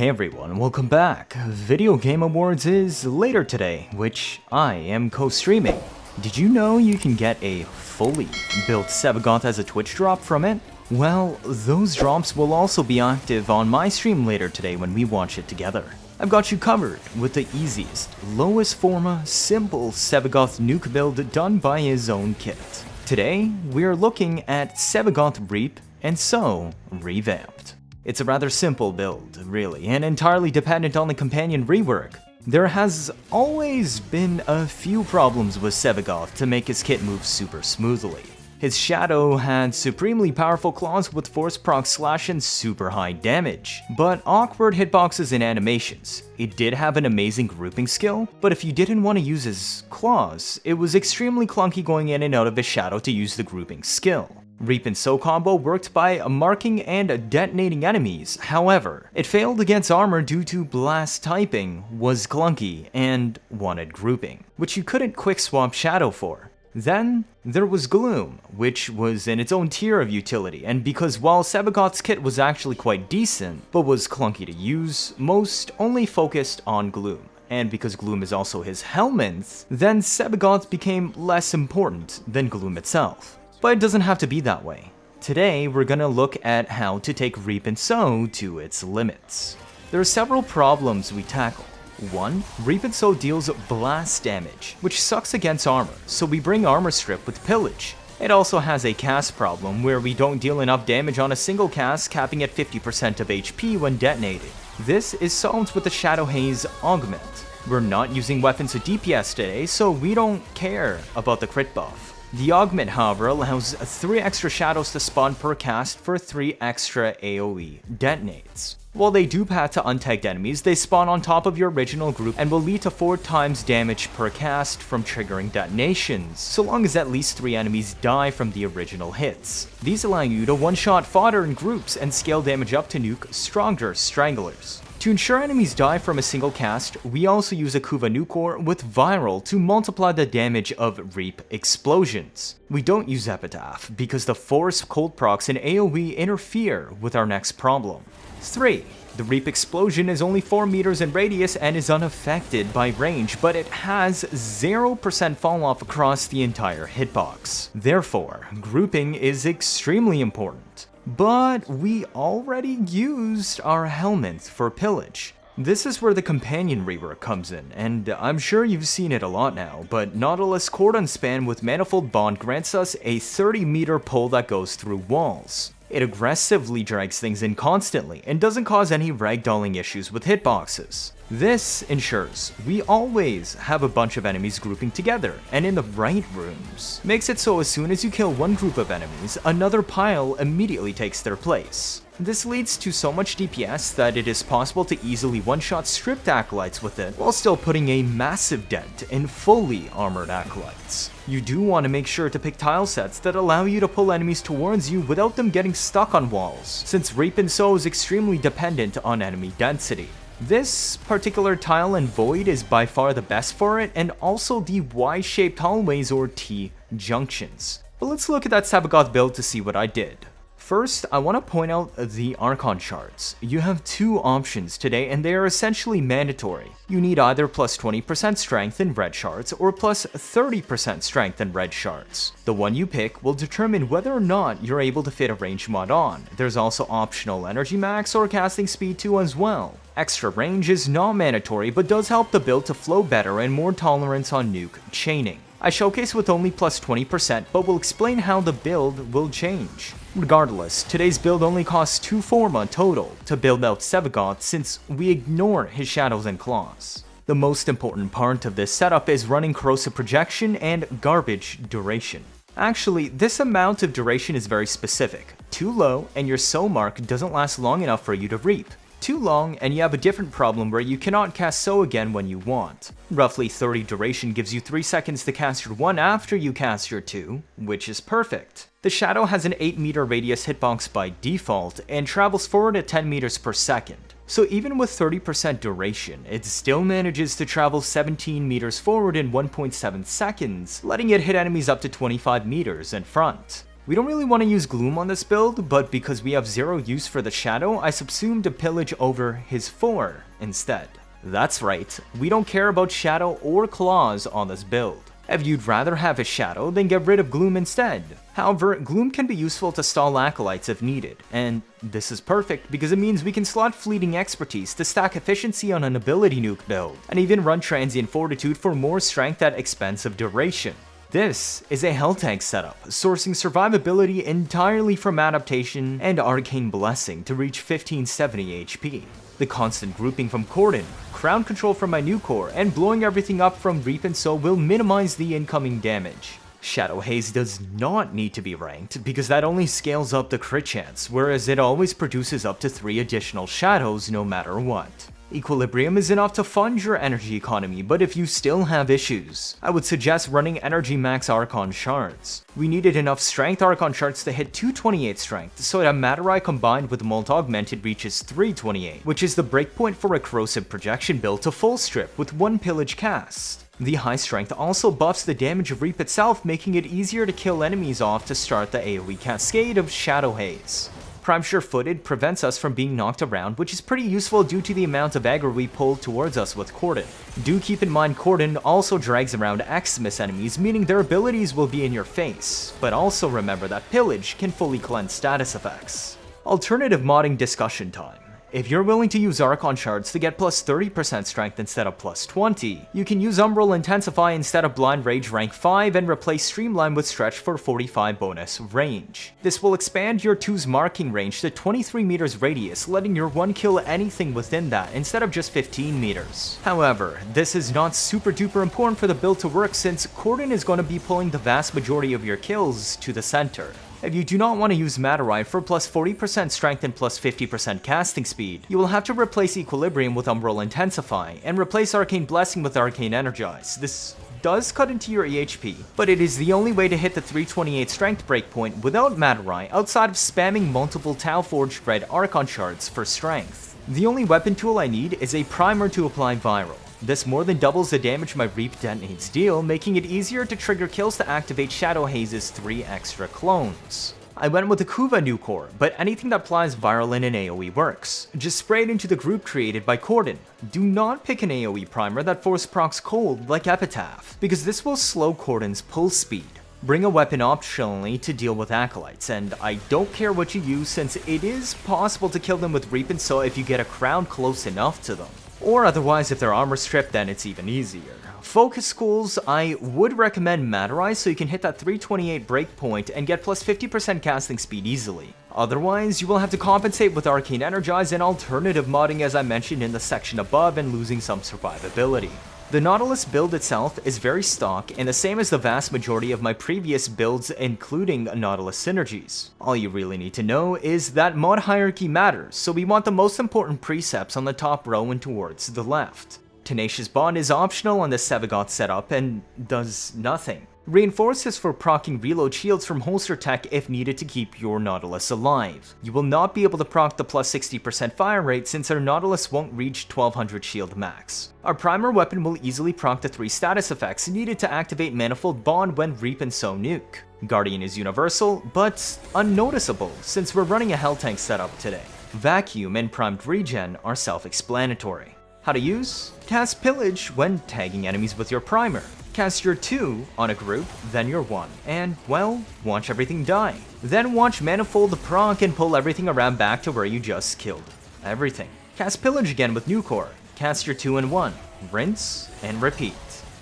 Hey everyone, welcome back. Video Game Awards is later today, which I am co-streaming. Did you know you can get a fully built Sevagoth as a Twitch drop from it? Well, those drops will also be active on my stream later today when we watch it together. I've got you covered with the easiest, lowest Forma, simple Sevagoth Nuke build done by his own kit. Today, we're looking at Sevagoth Reap and Sow revamped. It's a rather simple build, really, and entirely dependent on the companion rework. There has always been a few problems with Sevagoth to make his kit move super smoothly. His shadow had supremely powerful claws with force proc slash and super high damage, but awkward hitboxes and animations. It did have an amazing grouping skill, but if you didn't want to use his claws, it was extremely clunky going in and out of his shadow to use the grouping skill. Reap and Sow combo worked by marking and detonating enemies, however, it failed against armor due to blast typing, was clunky, and wanted grouping, which you couldn't quick swap shadow for. Then, there was Gloom, which was in its own tier of utility, and because while Sevagoth's kit was actually quite decent, but was clunky to use, most only focused on Gloom. And because Gloom is also his helmet, then Sevagoth became less important than Gloom itself. But it doesn't have to be that way. Today, we're gonna look at how to take Reap and Sow to its limits. There are several problems we tackle. 1. Reap and Sow deals blast damage, which sucks against armor, so we bring Armor Strip with Pillage. It also has a cast problem, where we don't deal enough damage on a single cast, capping at 50% of HP when detonated. This is solved with the Shadow Haze Augment. We're not using weapons with DPS today, so we don't care about the crit buff. The Augment, however, allows 3 extra shadows to spawn per cast for 3 extra AoE detonates. While they do path to untagged enemies, they spawn on top of your original group and will lead to 4 times damage per cast from triggering detonations, so long as at least 3 enemies die from the original hits. These allow you to one-shot fodder in groups and scale damage up to nuke stronger stranglers. To ensure enemies die from a single cast, we also use a Kuva Nuke core with Viral to multiply the damage of Reap explosions. We don't use Epitaph because the force cold procs and AoE interfere with our next problem. 3. The Reap explosion is only 4 meters in radius and is unaffected by range, but it has 0% falloff across the entire hitbox. Therefore, grouping is extremely important. But we already used our helmet for pillage. This is where the companion rework comes in, and I'm sure you've seen it a lot now, but Nautilus Cordon Span with Manifold Bond grants us a 30-meter pull that goes through walls. It aggressively drags things in constantly, and doesn't cause any ragdolling issues with hitboxes. This ensures we always have a bunch of enemies grouping together, and in the right rooms. Makes it so as soon as you kill one group of enemies, another pile immediately takes their place. This leads to so much DPS that it is possible to easily one-shot stripped acolytes with it, while still putting a massive dent in fully armored acolytes. You do want to make sure to pick tile sets that allow you to pull enemies towards you without them getting stuck on walls, since Reap and Sow is extremely dependent on enemy density. This particular tile and void is by far the best for it, and also the Y-shaped hallways or T-junctions. But let's look at that Sevagoth build to see what I did. First, I want to point out the Archon Shards. You have 2 options today, and they are essentially mandatory. You need either plus 20% strength in red shards or plus 30% strength in red shards. The one you pick will determine whether or not you're able to fit a range mod on. There's also optional energy max or casting speed too as well. Extra range is not mandatory, but does help the build to flow better and more tolerance on nuke chaining. I showcase with only plus 20%, but will explain how the build will change. Regardless, today's build only costs 2 Forma total to build out Sevagoth since we ignore his shadows and claws. The most important part of this setup is running corrosive projection and garbage duration. Actually, this amount of duration is very specific. Too low and your Sow mark doesn't last long enough for you to reap. Too long and you have a different problem where you cannot cast Sow again when you want. Roughly 30 duration gives you 3 seconds to cast your 1 after you cast your 2, which is perfect. The Shadow has an 8 meter radius hitbox by default and travels forward at 10 meters per second. So even with 30% duration, it still manages to travel 17 meters forward in 1.7 seconds, letting it hit enemies up to 25 meters in front. We don't really want to use Gloom on this build, but because we have zero use for the Shadow, I subsumed a pillage over his 4 instead. That's right, we don't care about Shadow or Claws on this build. If you'd rather have a Shadow, then get rid of Gloom instead. However, Gloom can be useful to stall acolytes if needed, and this is perfect because it means we can slot fleeting expertise to stack efficiency on an ability nuke build, and even run transient fortitude for more strength at expense of duration. This is a Hell Tank setup, sourcing survivability entirely from adaptation and Arcane Blessing to reach 1570 HP. The constant grouping from Cordon, crowd control from my new core, and blowing everything up from Reap and Sow will minimize the incoming damage. Shadow Haze does not need to be ranked because that only scales up the crit chance, whereas it always produces up to 3 additional shadows no matter what. Equilibrium is enough to fund your energy economy, but if you still have issues, I would suggest running Energy Max Archon Shards. We needed enough Strength Archon Shards to hit 228 Strength, so that Matarai combined with Molt Augmented reaches 328, which is the breakpoint for a Corrosive Projection build to full strip with 1 pillage cast. The high strength also buffs the damage of Reap itself, making it easier to kill enemies off to start the AoE cascade of Shadow Haze. Prime Sure-Footed prevents us from being knocked around, which is pretty useful due to the amount of aggro we pull towards us with Cordon. Do keep in mind Cordon also drags around Xmas enemies, meaning their abilities will be in your face, but also remember that Pillage can fully cleanse status effects. Alternative modding discussion time. If you're willing to use Archon Shards to get plus 30% strength instead of plus 20, you can use Umbral Intensify instead of Blind Rage rank 5 and replace Streamline with Stretch for 45 bonus range. This will expand your 2's marking range to 23 meters radius, letting your 1 kill anything within that instead of just 15 meters. However, this is not super duper important for the build to work since Cordon is going to be pulling the vast majority of your kills to the center. If you do not want to use Matarai for plus 40% strength and plus 50% casting speed, you will have to replace Equilibrium with Umbral Intensify, and replace Arcane Blessing with Arcane Energize. This does cut into your EHP, but it is the only way to hit the 328 strength breakpoint without Matarai outside of spamming multiple Tau Forged Red Archon Shards for strength. The only weapon tool I need is a primer to apply Viral. This more than doubles the damage my Reap detonates deal, making it easier to trigger kills to activate Shadow Haze's 3 extra clones. I went with the Kuva new core, but anything that applies Viral in an AoE works. Just spray it into the group created by Cordon. Do not pick an AoE primer that force procs cold like Epitaph, because this will slow Cordon's pull speed. Bring a weapon optionally to deal with acolytes, and I don't care what you use since it is possible to kill them with Reap and Sow if you get a crowd close enough to them. Or otherwise, if they're armor stripped, then it's even easier. Focus schools, I would recommend Matarai so you can hit that 328 breakpoint and get plus 50% casting speed easily. Otherwise, you will have to compensate with Arcane Energize and alternative modding as I mentioned in the section above and losing some survivability. The Nautilus build itself is very stock and the same as the vast majority of my previous builds including Nautilus synergies. All you really need to know is that mod hierarchy matters, so we want the most important precepts on the top row and towards the left. Tenacious Bond is optional on the Sevagoth setup and does nothing. Reinforces for proccing reload shields from holster tech if needed to keep your Nautilus alive. You will not be able to proc the plus 60% fire rate since our Nautilus won't reach 1200 shield max. Our primer weapon will easily proc the 3 status effects needed to activate Manifold Bond when Reap and Sow Nuke. Guardian is universal, but unnoticeable since we're running a Hell Tank setup today. Vacuum and Primed Regen are self-explanatory. How to use? Cast Pillage when tagging enemies with your primer. Cast your 2 on a group, then your 1, and, well, watch everything die. Then watch Manifold proc and pull everything around back to where you just killed everything. Cast Pillage again with New Core. Cast your 2 and 1. Rinse and repeat.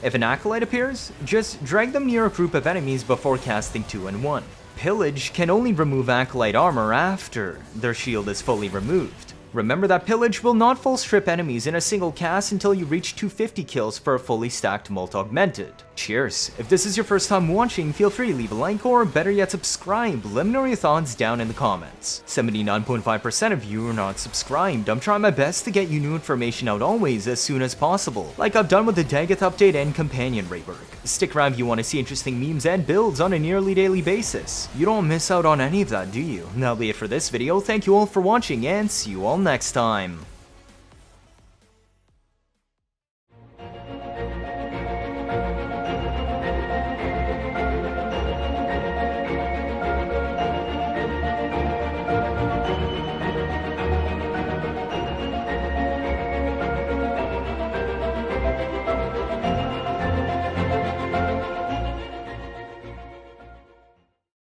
If an Acolyte appears, just drag them near a group of enemies before casting 2 and 1. Pillage can only remove Acolyte armor after their shield is fully removed. Remember that Pillage will not full strip enemies in a single cast until you reach 250 kills for a fully stacked Molt Augmented. Cheers! If this is your first time watching, feel free to leave a like or better yet subscribe. Let me know your thoughts down in the comments. 79.5% of you are not subscribed. I'm trying my best to get you new information out always as soon as possible, like I've done with the Dagath update and companion rework. Stick around if you want to see interesting memes and builds on a nearly daily basis. You don't miss out on any of that, do you? That'll be it for this video. Thank you all for watching and see you all next time.